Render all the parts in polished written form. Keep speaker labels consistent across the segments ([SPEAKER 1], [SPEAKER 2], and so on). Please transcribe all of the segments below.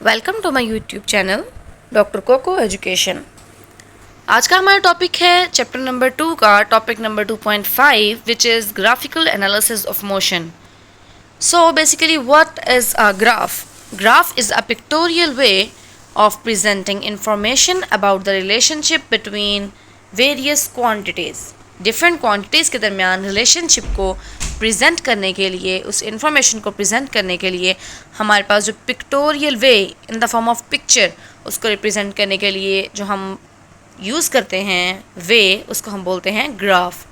[SPEAKER 1] Welcome to my YouTube channel doctor Koko education. आज का हमारा टॉपिक है चैप्टर नंबर 2 का topic number 2.5 which is graphical analysis of motion. So basically what is a graph? Graph is a pictorial way of presenting information about the relationship between various quantities। Different quantities के दरमियान relationship को present करने के लिए, उस information को present करने के लिए हमारे पास जो pictorial way in the form of picture, उसको रिप्रेजेंट करने के लिए जो हम यूज़ करते हैं वे, उसको हम बोलते हैं graph.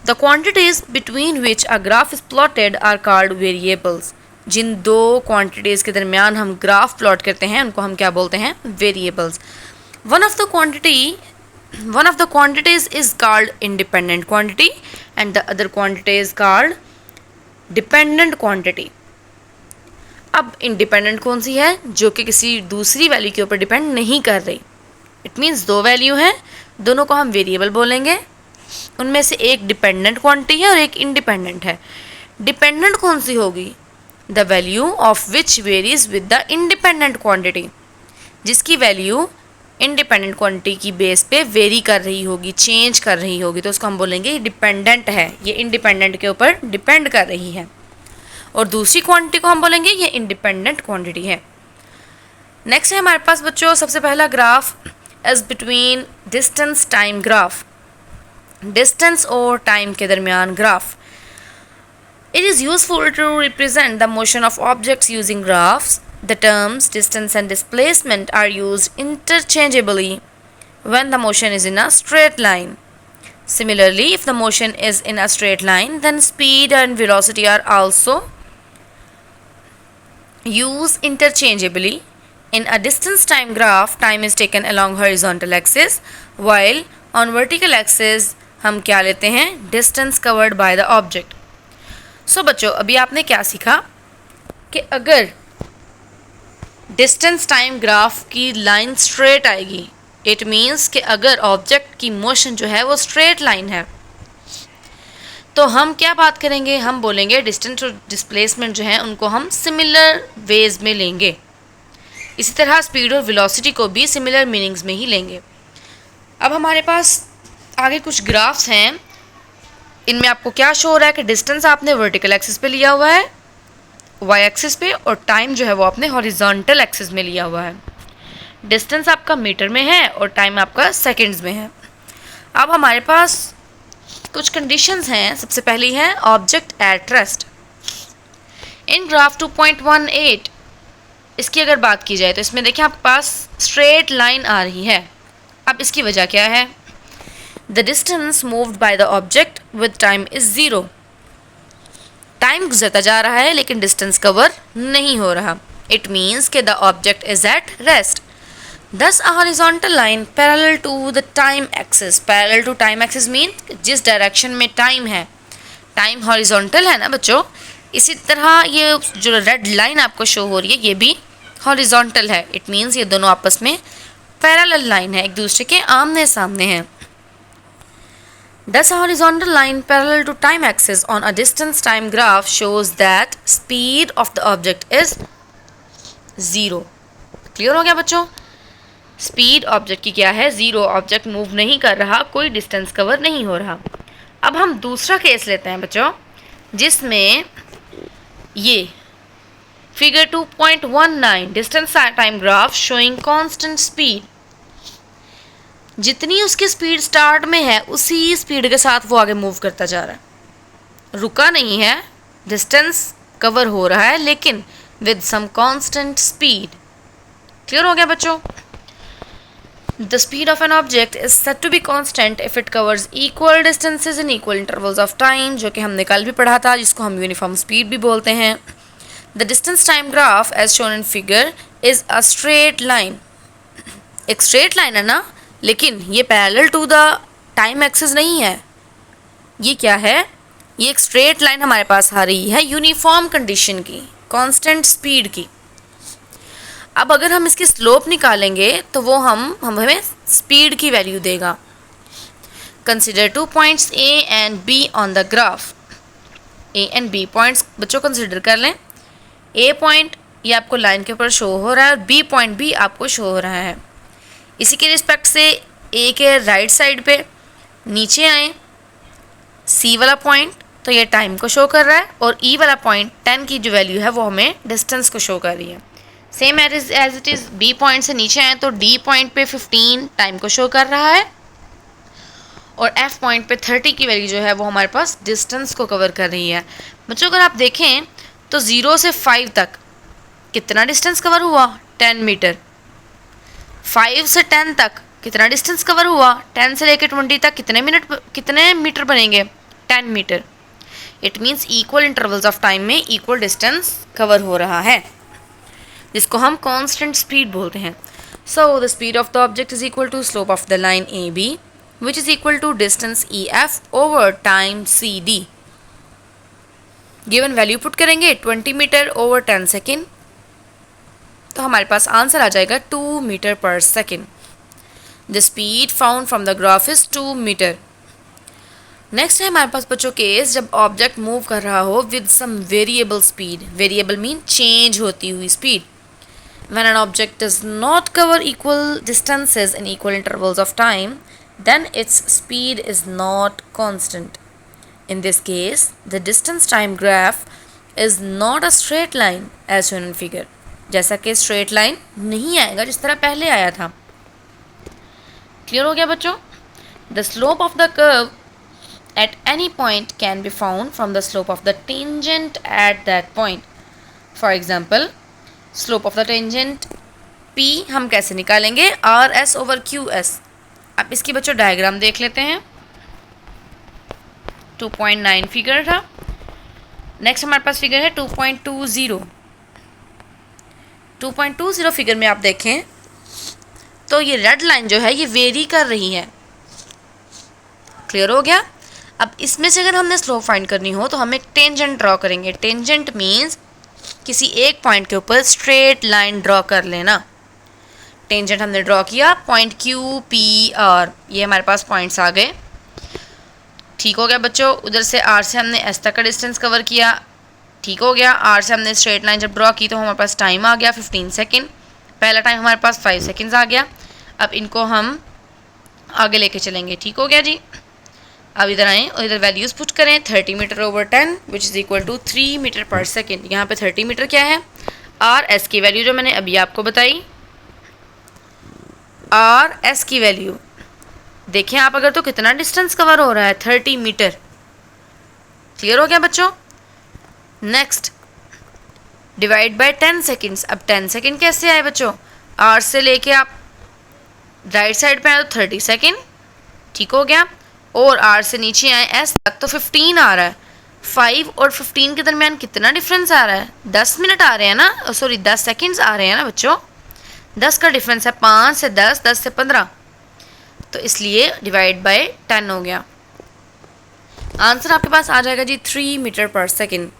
[SPEAKER 1] The quantities between which a graph is plotted are called variables. जिन दो क्वांटिटीज़ के दरमियान हम ग्राफ प्लॉट करते हैं उनको हम क्या बोलते हैं? Variables. One of the quantities is called independent quantity and the other quantity is called dependent quantity. अब इंडिपेंडेंट कौन सी है? जो कि किसी दूसरी वैल्यू के ऊपर डिपेंड नहीं कर रही। इट मीन्स दो वैल्यू हैं, दोनों को हम वेरिएबल बोलेंगे। उनमें से एक डिपेंडेंट क्वांटिटी है और एक इंडिपेंडेंट है। डिपेंडेंट कौन सी होगी? The value of which varies with the independent quantity. जिसकी वैल्यू इंडिपेंडेंट क्वांटिटी की बेस पे वेरी कर रही होगी, चेंज कर रही होगी, तो उसको हम बोलेंगे डिपेंडेंट है, ये इंडिपेंडेंट के ऊपर डिपेंड कर रही है। और दूसरी क्वांटिटी को हम बोलेंगे ये इंडिपेंडेंट क्वांटिटी है। नेक्स्ट है हमारे पास बच्चों सबसे पहला graph is between distance time graph. Distance और टाइम के दरमियान graph. It is useful to represent the motion of objects using graphs. The terms distance and displacement are used interchangeably when the motion is in a straight line. Similarly, if the motion is in a straight line, then speed and velocity are also used interchangeably. In a distance time graph, time is taken along horizontal axis, while on vertical axis हम क्या लेते हैं? Distance covered by the object. सो बच्चों अभी आपने क्या सीखा कि अगर डिस्टेंस टाइम ग्राफ की लाइन स्ट्रेट आएगी, इट मीन्स कि अगर ऑब्जेक्ट की मोशन जो है वो स्ट्रेट लाइन है, तो हम क्या बात करेंगे? हम बोलेंगे डिस्टेंस और डिस्प्लेसमेंट जो है उनको हम सिमिलर वेज में लेंगे। इसी तरह स्पीड और वेलोसिटी को भी सिमिलर मीनिंग्स में ही लेंगे। अब हमारे पास आगे कुछ ग्राफ्स हैं। इनमें आपको क्या शो हो रहा है कि डिस्टेंस आपने वर्टिकल एक्सिस पे लिया हुआ है, वाई एक्सिस पे, और टाइम जो है वो आपने हॉरिजॉन्टल एक्सिस में लिया हुआ है। डिस्टेंस आपका मीटर में है और टाइम आपका सेकंड्स में है। अब हमारे पास कुछ कंडीशंस हैं। सबसे पहली है object at rest. In graph 2.18 इसकी अगर बात की जाए तो इसमें देखिए आपके पास स्ट्रेट लाइन आ रही है। अब इसकी वजह क्या है? The distance moved by the object with time is 0. Time गुजरता जा रहा है लेकिन डिस्टेंस कवर नहीं हो रहा। इट मीन्स कि the object is at rest. Thus a horizontal line parallel to the time axis. Parallel to time axis mean जिस डायरेक्शन में टाइम है, टाइम हॉरिजॉन्टल है ना बच्चों, इसी तरह ये जो रेड लाइन आपको शो हो रही है ये भी हॉरिजॉन्टल है। इट मीन्स ये दोनों आपस में पैरेलल लाइन है, एक दूसरे के आमने सामने हैं। Thus, a horizontal line parallel to time axis on a distance time graph shows that speed of the object is 0. Clear हो गया बच्चों? स्पीड ऑब्जेक्ट की क्या है? 0। ऑब्जेक्ट मूव नहीं कर रहा, कोई डिस्टेंस कवर नहीं हो रहा। अब हम दूसरा केस लेते हैं बच्चों, जिसमें ये figure 2.19 distance time graph showing constant speed. जितनी उसकी स्पीड स्टार्ट में है उसी स्पीड के साथ वो आगे मूव करता जा रहा है, रुका नहीं है, डिस्टेंस कवर हो रहा है लेकिन with some constant speed. Clear हो गया बच्चों? The speed of an object is said to be constant if it covers equal distances in equal intervals of time, जो कि हमने कल भी पढ़ा था, जिसको हम यूनिफॉर्म स्पीड भी बोलते हैं। The distance time graph as shown in figure is a straight line. एक स्ट्रेट लाइन है ना, लेकिन ये parallel to the time axis नहीं है। ये क्या है? ये एक स्ट्रेट लाइन हमारे पास आ रही है यूनिफॉर्म कंडीशन की, कांस्टेंट स्पीड की। अब अगर हम इसकी स्लोप निकालेंगे तो वो हमें स्पीड की वैल्यू देगा। Consider 2 points A and B on the graph. A and B points बच्चों कंसिडर कर लें। ए पॉइंट ये आपको लाइन के ऊपर शो हो रहा है और बी पॉइंट भी आपको शो हो रहा है। इसी के रिस्पेक्ट से ए के राइट साइड पे नीचे आए सी वाला पॉइंट, तो ये टाइम को शो कर रहा है और ई वाला पॉइंट 10 की जो वैल्यू है वो हमें डिस्टेंस को शो कर रही है। Same as it is B point से नीचे आए तो डी पॉइंट पे 15 टाइम को शो कर रहा है और एफ पॉइंट पे 30 की वैल्यू जो है वो हमारे पास डिस्टेंस को कवर कर रही है। बच्चों अगर आप देखें तो 0 से 5 तक कितना डिस्टेंस कवर हुआ, 10 मीटर। 5 से 10 तक कितना डिस्टेंस कवर हुआ, 10 से लेकर 20 तक कितने मीटर बनेंगे, 10 meter. It means equal intervals of time में इक्वल डिस्टेंस कवर हो रहा है, जिसको हम कांस्टेंट स्पीड बोलते हैं। So the speed of the object is equal to slope of the line A B which is equal to distance E F over time C D. Given value put करेंगे 20 metre over 10 second, तो हमारे पास answer आ जाएगा 2 meter पर second. The speed found from the graph is 2 meter. Next है हमारे पास बच्चों case जब ऑब्जेक्ट मूव कर रहा हो with some variable speed. Variable mean change होती हुई speed. When an object does not cover equal distances in equal intervals of time, then its speed is not constant. In this case, the distance time graph is not a straight line as shown in figure. जैसा कि straight line नहीं आएगा जिस तरह पहले आया था। Clear हो गया बच्चों? The slope of the curve at any point can be found from the slope of the tangent at that point. For example, slope of the tangent P हम कैसे निकालेंगे, R S over Q S. अब इसकी बच्चों diagram देख लेते हैं। 2.9 figure था। नेक्स्ट हमारे पास फिगर है 2.20। 2.20 फिगर में आप देखें तो ये रेड लाइन जो है ये वेरी कर रही है। क्लियर हो गया? अब इसमें से अगर हमने स्लोप फाइंड करनी हो तो हम एक टेंजेंट ड्रॉ करेंगे। टेंजेंट मीन्स किसी एक पॉइंट के ऊपर स्ट्रेट लाइन ड्रॉ कर लेना। टेंजेंट हमने ड्रॉ किया, पॉइंट क्यू पी आर, ये हमारे पास पॉइंट्स आ गए। ठीक हो गया बच्चों? उधर से आर से हमने एस तक का डिस्टेंस कवर किया। ठीक हो गया? आर से हमने स्ट्रेट लाइन जब ड्रॉ की तो हमारे पास टाइम आ गया 15 सेकेंड। पहला टाइम हमारे पास 5 सेकेंड्स आ गया। अब इनको हम आगे लेके चलेंगे। ठीक हो गया जी? अब इधर आएँ और इधर वैल्यूज़ पुट करें। 30 meter over 10 which is equal to 3 meter पर सेकेंड। यहाँ पे 30 मीटर क्या है, आर एस की वैल्यू जो मैंने अभी आपको बताई। आर एस की वैल्यू देखें आप अगर तो कितना डिस्टेंस कवर हो रहा है, 30 मीटर। क्लियर हो गया बच्चों? Next divide by 10 seconds. अब 10 सेकेंड कैसे आए बच्चों, आर से लेके आप राइट साइड पे आए तो 30 सेकेंड। ठीक हो गया? और आर से नीचे आए एस तक तो 15 आ रहा है। 5 और 15 के दरमियान कितना डिफरेंस आ रहा है, 10 मिनट आ रहे हैं ना, सॉरी 10 सेकेंड्स आ रहे हैं ना बच्चों। 10 का डिफरेंस है, 5 से 10, 10 से 15, तो इसलिए डिवाइड बाय 10 हो गया। आंसर आपके पास आ जाएगा जी 3 मीटर पर second.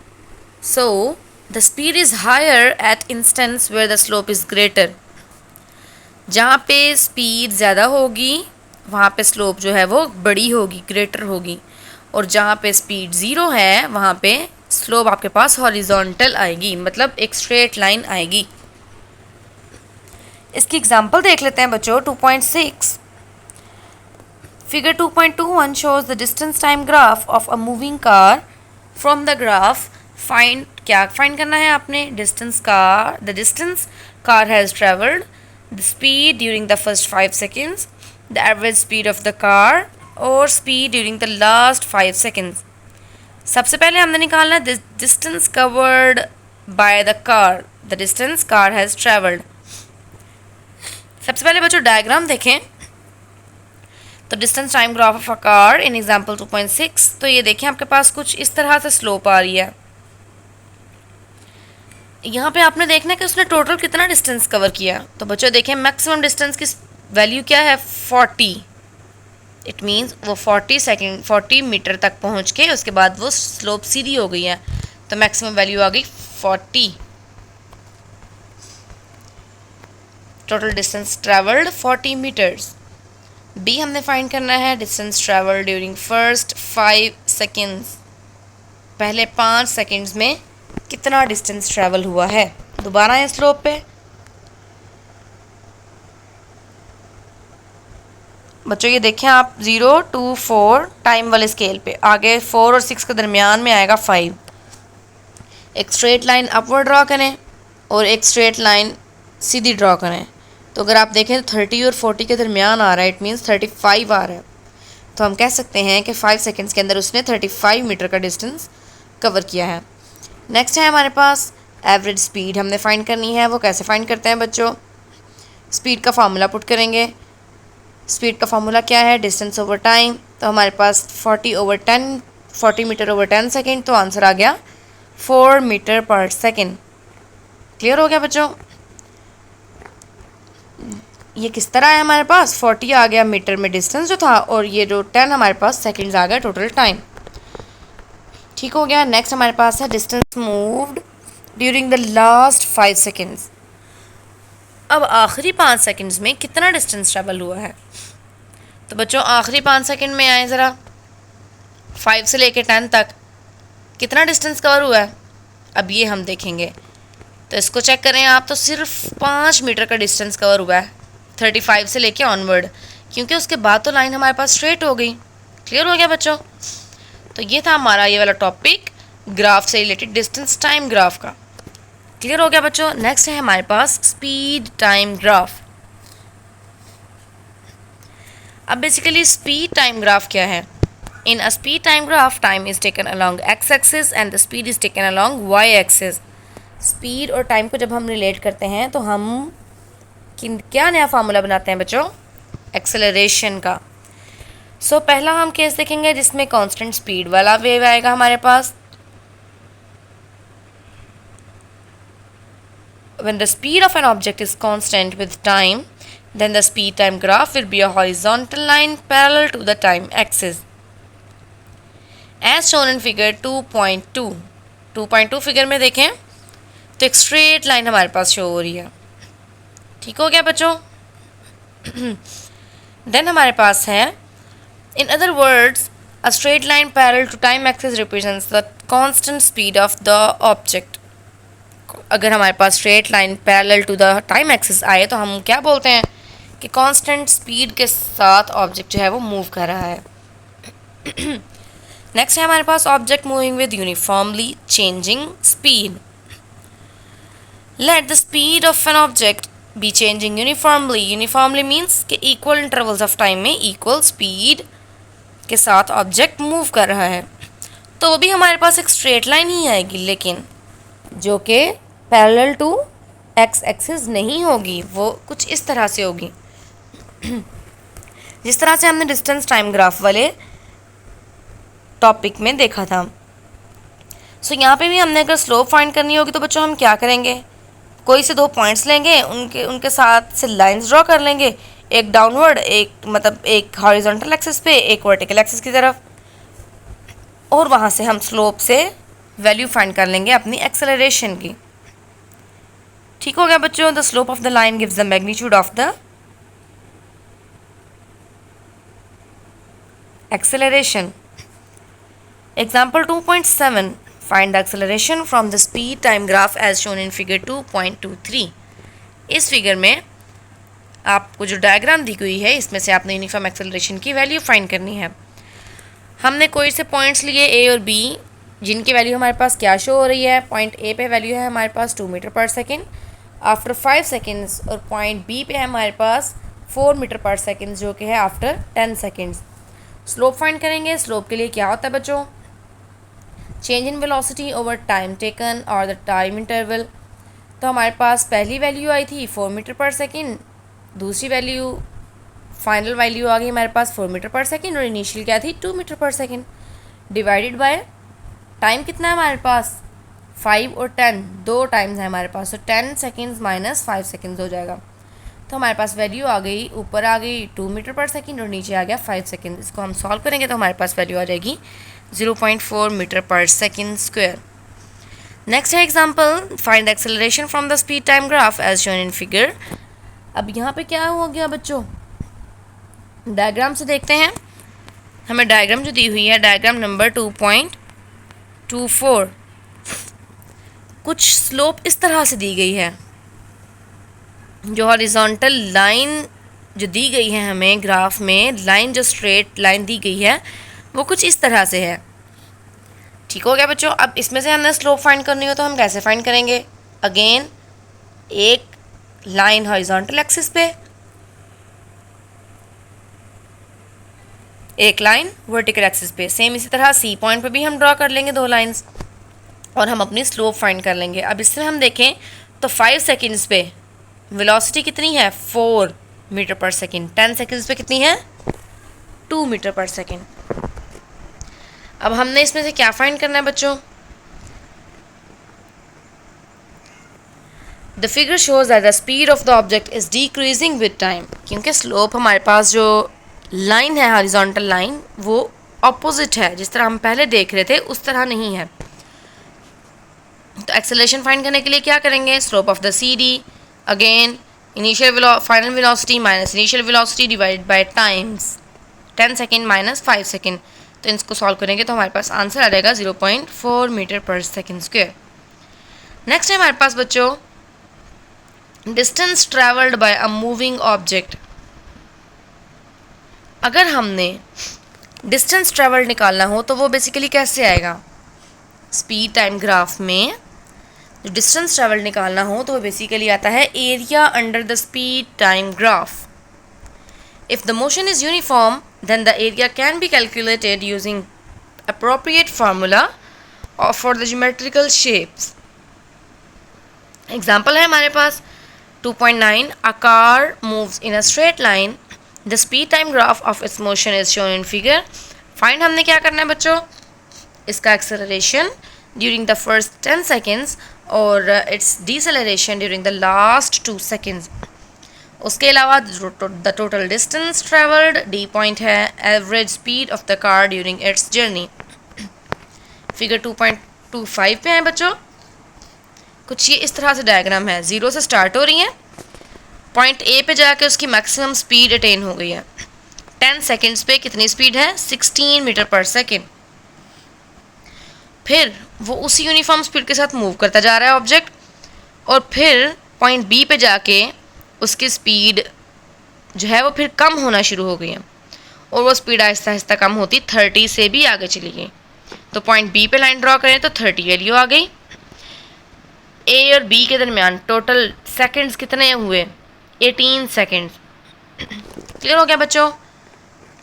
[SPEAKER 1] So the speed is higher at instance where the slope is greater. जहाँ पे स्पीड ज़्यादा होगी वहाँ पे स्लोप जो है वो बड़ी होगी, ग्रेटर होगी। और जहाँ पे स्पीड 0 है वहाँ पे स्लोप आपके पास हॉरिजॉन्टल आएगी, मतलब एक स्ट्रेट लाइन आएगी। इसकी एग्जांपल देख लेते हैं बच्चों। 2.6 figure 2.21 shows the distance time graph of a moving car. From the graph क्या फाइंड करना है आपने, distance car has travelled, the speed during the first 5 seconds, the average speed of the car और speed during the last 5 seconds। सबसे पहले हमने निकालना है distance covered by the car, the distance car has traveled। सबसे पहले बच्चों diagram देखें तो distance time graph of a car in example 2.6, तो ये देखें आपके पास कुछ इस तरह से स्लोप आ रही है। यहाँ पे आपने देखना है कि उसने टोटल कितना डिस्टेंस कवर किया। तो बच्चों देखें मैक्सिमम डिस्टेंस की वैल्यू क्या है, 40। इट मीन्स वो 40 मीटर तक पहुँच के उसके बाद वो स्लोप सीधी हो गई है, तो मैक्सिमम वैल्यू आ गई 40। Total distance travelled 40 meters. B हमने फाइंड करना है distance travelled during first 5 seconds. पहले 5 सेकेंड्स में कितना डिस्टेंस ट्रेवल हुआ है, दोबारा आए स्लोप पे। बच्चों ये देखें आप 0 to 4 टाइम वाले स्केल पे, आगे 4 और 6 के दरमियान में आएगा 5। एक स्ट्रेट लाइन अपवर्ड ड्रॉ करें और एक स्ट्रेट लाइन सीधी ड्रॉ करें। तो अगर आप देखें तो 30 और 40 के दरमियान आ रहा है, इट मीन्स 35 आ रहा है। तो हम कह सकते हैं कि 5 सेकेंड्स के अंदर उसने 35 मीटर का डिस्टेंस कवर किया है। नेक्स्ट है हमारे पास एवरेज स्पीड, हमने फाइंड करनी है। वो कैसे फाइंड करते हैं बच्चों? स्पीड का फार्मूला पुट करेंगे। स्पीड का फार्मूला क्या है? Distance over time. तो हमारे पास 40 मीटर ओवर 10 सेकेंड, तो आंसर आ गया 4 मीटर पर सेकेंड। क्लियर हो गया बच्चों? ये किस तरह है हमारे पास? 40 आ गया मीटर में डिस्टेंस जो था, और ये जो 10 हमारे पास सेकेंड्स आ गया टोटल टाइम। ठीक हो गया। नेक्स्ट हमारे पास है distance moved during the last 5 seconds. अब आखिरी 5 सेकेंड्स में कितना डिस्टेंस ट्रेवल हुआ है? तो बच्चों आखिरी 5 सेकेंड में आए ज़रा, 5 से लेके 10 तक कितना डिस्टेंस कवर हुआ है? अब ये हम देखेंगे। तो इसको चेक करें आप, तो सिर्फ 5 मीटर का डिस्टेंस कवर हुआ है 35 से लेके ऑनवर्ड, क्योंकि उसके बाद तो लाइन हमारे पास स्ट्रेट हो गई। क्लियर हो गया बच्चों? तो ये था हमारा ये वाला टॉपिक ग्राफ से रिलेटेड, डिस्टेंस टाइम ग्राफ का। क्लियर हो गया बच्चों? नेक्स्ट है हमारे पास स्पीड टाइम ग्राफ। अब बेसिकली स्पीड टाइम ग्राफ क्या है? In a speed time graph, time is taken along x axis and the speed is taken along y axis. Speed और टाइम को जब हम रिलेट करते हैं तो हम क्या नया फार्मूला बनाते हैं बच्चों? एक्सेलरेशन का। सो पहला हम केस देखेंगे जिसमें कांस्टेंट स्पीड वाला वेव आएगा हमारे पास। When the speed of an object is constant with time, then the speed time graph will be a horizontal line parallel to the time axis. As shown in figure 2.2. 2.2 figure में देखें तो एक straight line हमारे पास show हो रही है। ठीक हो गया बच्चों? देन हमारे पास है, in other words, a straight line parallel to time axis represents the constant speed of the object. अगर हमारे पास straight line parallel to the time axis आए तो हम क्या बोलते हैं कि कांस्टेंट स्पीड के साथ ऑब्जेक्ट जो है वो मूव कर रहा है। नेक्स्ट है हमारे पास object moving with uniformly changing speed. Let the speed of an object be changing uniformly. Uniformly means कि इक्वल इंटरवल्स ऑफ टाइम में इक्वल स्पीड के साथ ऑब्जेक्ट मूव कर रहा है। तो वो भी हमारे पास एक स्ट्रेट लाइन ही आएगी, लेकिन जो कि पैरेलल टू एक्स एक्सिस नहीं होगी, वो कुछ इस तरह से होगी जिस तरह से हमने डिस्टेंस टाइम ग्राफ वाले टॉपिक में देखा था। सो यहाँ पे भी हमने अगर स्लोप फाइंड करनी होगी तो बच्चों हम क्या करेंगे? कोई से 2 पॉइंट्स लेंगे, उनके साथ से लाइंस ड्रॉ कर लेंगे, एक डाउनवर्ड, एक हॉरिजॉन्टल एक्सिस पे, एक वर्टिकल एक्सिस की तरफ, और वहाँ से हम स्लोप से वैल्यू फाइंड कर लेंगे अपनी एक्सेलरेशन की। ठीक हो गया बच्चों? The slope of the line gives the magnitude of the acceleration. Example 2.7, find the acceleration from the speed time graph as shown in figure 2.23। इस फिगर में आपको जो डायग्राम दी हुई है, इसमें से आपने यूनिफॉर्म एक्सेलरेशन की वैल्यू फाइंड करनी है। हमने कोई से पॉइंट्स लिए ए और बी, जिनकी वैल्यू हमारे पास क्या शो हो रही है? पॉइंट ए पे वैल्यू है हमारे पास 2 मीटर पर सेकेंड आफ्टर 5 सेकेंड्स, और पॉइंट बी पे है हमारे पास 4 मीटर पर सेकेंड जो कि है आफ्टर 10 सेकेंड्स। स्लोप फाइंड करेंगे। स्लोप के लिए क्या होता है बच्चों? Change in velocity over time taken और द टाइम इंटरवल। तो हमारे पास पहली वैल्यू आई थी 4 मीटर पर सेकेंड, दूसरी वैल्यू फाइनल वैल्यू आ गई हमारे पास 4 मीटर पर सेकेंड, और इनिशियल क्या थी 2 मीटर पर सेकेंड, डिवाइडेड बाय टाइम कितना है हमारे पास 5 और 10, 2 टाइम्स है हमारे पास, तो 10 सेकेंड्स माइनस 5 सेकेंड्स हो जाएगा। तो हमारे पास वैल्यू आ गई, ऊपर आ गई 2 मीटर पर सेकेंड और नीचे आ गया 5 सेकेंड। इसको हम सॉल्व करेंगे तो हमारे पास वैल्यू आ जाएगी 0.4 मीटर पर सेकेंड स्क्वायर। नेक्स्ट है example, find the acceleration from the speed time graph as shown in figure. अब यहाँ पे क्या हो गया बच्चों? डायग्राम से देखते हैं। हमें डायग्राम जो दी हुई है, डायग्राम नंबर 2.24। कुछ स्लोप इस तरह से दी गई है, जो हॉरिजॉन्टल लाइन जो दी गई है हमें ग्राफ में, लाइन जो स्ट्रेट लाइन दी गई है वो कुछ इस तरह से है। ठीक हो गया बच्चों। अब इसमें से हमने स्लोप फाइंड करनी हो तो हम कैसे फाइंड करेंगे? अगेन एक लाइन हॉरिजॉन्टल एक्सिस पे, एक लाइन वर्टिकल एक्सिस पे, सेम इसी तरह सी पॉइंट पे भी हम ड्रॉ कर लेंगे 2 लाइंस और हम अपनी स्लोप फाइंड कर लेंगे। अब इसमें हम देखें तो 5 सेकेंड्स पे वेलोसिटी कितनी है? 4 मीटर पर सेकेंड। 10 सेकेंड्स पे कितनी है? 2 मीटर पर सेकेंड। अब हमने इसमें से क्या फाइंड करना है बच्चों? The figure shows that the speed of the object is decreasing with time, क्योंकि स्लोप हमारे पास जो लाइन है हॉरिजॉन्टल लाइन वो ऑपोजिट है, जिस तरह हम पहले देख रहे थे उस तरह नहीं है। तो एक्सेलरेशन फाइंड करने के लिए क्या करेंगे? Slope of the C D, again initial final velocity minus initial velocity divided by times 10 second minus 5 second. तो इसको सॉल्व करेंगे तो हमारे पास आंसर आ जाएगा 0.4 मीटर पर सेकेंड स्क्वायर। नेक्स्ट है हमारे पास बच्चों distance travelled by a moving object. अगर हमने डिस्टेंस ट्रेवल्ड निकालना हो तो वो बेसिकली कैसे आएगा? स्पीड टाइम ग्राफ में जो डिस्टेंस ट्रेवल्ड निकालना हो तो वो बेसिकली आता है area under the speed time graph. If the motion is uniform, then the area can be calculated using appropriate formula or for the geometrical shapes. Example है हमारे पास 2.9 a car moves in a straight line. The speed time graph of its motion is shown in figure. Find हमने क्या करना है बच्चों? इसका acceleration during the first 10 seconds और its deceleration during the last 2 seconds. उसके अलावा the total distance travelled, D point है average speed of the car during its journey. Figure 2.25 पे है बच्चों, कुछ ये इस तरह से डायग्राम है। 0 से स्टार्ट हो रही है, पॉइंट ए पे जाके उसकी मैक्सिमम स्पीड अटेन हो गई है। 10 सेकेंड्स पे कितनी स्पीड है? 16 मीटर पर सेकेंड। फिर वो उसी यूनिफॉर्म स्पीड के साथ मूव करता जा रहा है ऑब्जेक्ट, और फिर पॉइंट बी पे जाके उसकी स्पीड जो है वो फिर कम होना शुरू हो गई है, और वो स्पीड आहिस्ता आहिस्ता कम होती 30 से भी आगे चली गई। तो पॉइंट बी पे लाइन ड्रॉ करें तो 30 वैल्यू आ गई। ए और बी के दरमियान टोटल सेकंड्स कितने हुए? 18 सेकंड्स। क्लियर हो गया बच्चों?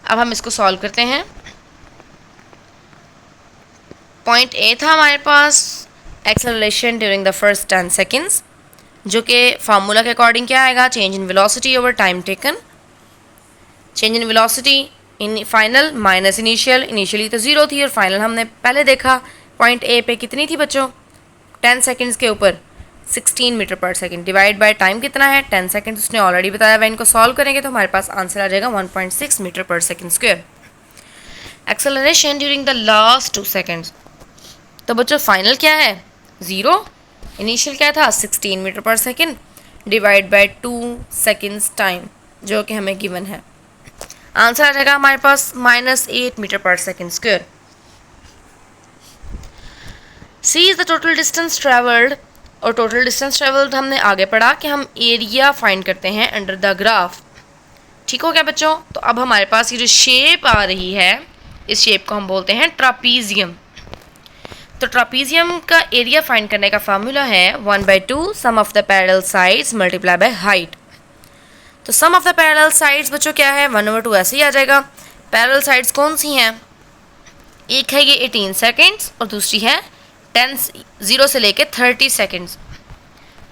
[SPEAKER 1] अब हम इसको सॉल्व करते हैं। पॉइंट ए था हमारे पास acceleration during the first 10 seconds, जो कि फार्मूला के अकॉर्डिंग क्या आएगा? Change in velocity over time taken. Change in velocity in final minus initial, initially तो 0 थी और फाइनल हमने पहले देखा पॉइंट ए पे कितनी थी बच्चों? 10 सेकंड्स के ऊपर 16 मीटर पर सेकंड, डिवाइड बाय टाइम कितना है? 10 सेकंड उसने ऑलरेडी बताया हुआ। इनको सॉल्व करेंगे तो हमारे पास आंसर आ जाएगा 1.6 मीटर पर second square. Acceleration during the last 2 seconds, तो बच्चों फाइनल क्या है? 0, इनिशियल क्या था? 16 मीटर पर second, divide by 2 seconds time जो कि हमें गिवन है। आंसर आ जाएगा हमारे पास -8 मीटर पर second square. C is the total distance travelled, और टोटल डिस्टेंस ट्रेवल्ड हमने आगे पढ़ा कि हम एरिया फाइंड करते हैं अंडर द ग्राफ। ठीक हो गया बच्चों? तो अब हमारे पास ये जो शेप आ रही है, इस शेप को हम बोलते हैं ट्रापीजियम। तो ट्रापीजियम का एरिया फाइंड करने का फार्मूला है 1/2 sum of the parallel sides multiply by height. तो sum of the parallel sides बच्चों क्या है? 1/2 ऐसे ही आ जाएगा। पैरेलल साइड्स कौन सी हैं? एक है ये 18 सेकेंड्स और दूसरी है 0 से लेके 30 सेकेंड्स।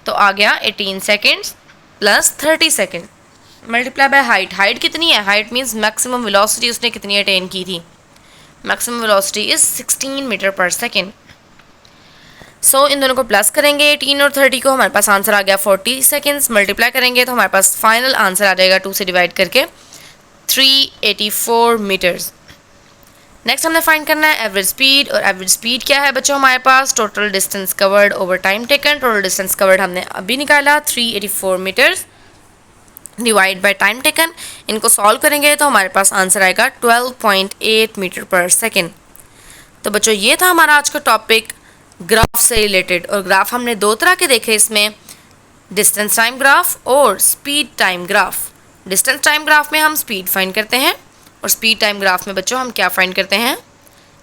[SPEAKER 1] तो आ गया 18 seconds plus 30 second multiply by height. Height कितनी है? हाइट मीन्स मैक्सिमम वेलोसिटी उसने कितनी अटेन की थी? मैक्सिमम वेलोसिटी इज 16 मीटर पर सेकेंड। सो इन दोनों को प्लस करेंगे 18 और 30 को, हमारे पास आंसर आ गया 40 सेकेंड्स। मल्टीप्लाई करेंगे तो हमारे पास फाइनल आंसर आ जाएगा 2 से डिवाइड करके 384 मीटर्स। नेक्स्ट हमने फाइंड करना है एवरेज स्पीड, और एवरेज स्पीड क्या है बच्चों हमारे पास? Total distance covered over time taken. Total distance covered हमने अभी निकाला 384 metres divide by time taken. इनको सॉल्व करेंगे तो हमारे पास आंसर आएगा 12.8 मीटर पर सेकेंड। तो बच्चों ये था हमारा आज का टॉपिक ग्राफ से रिलेटेड। और ग्राफ हमने दो तरह के देखे इसमें, डिस्टेंस टाइम ग्राफ और speed time graph. Distance time graph में हम स्पीड फाइंड करते हैं और स्पीड टाइम ग्राफ में बच्चों हम क्या फाइंड करते हैं,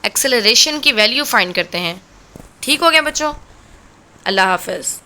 [SPEAKER 1] एक्सेलरेशन की वैल्यू फाइंड करते हैं। ठीक हो गया बच्चों, अल्लाह हाफिज़।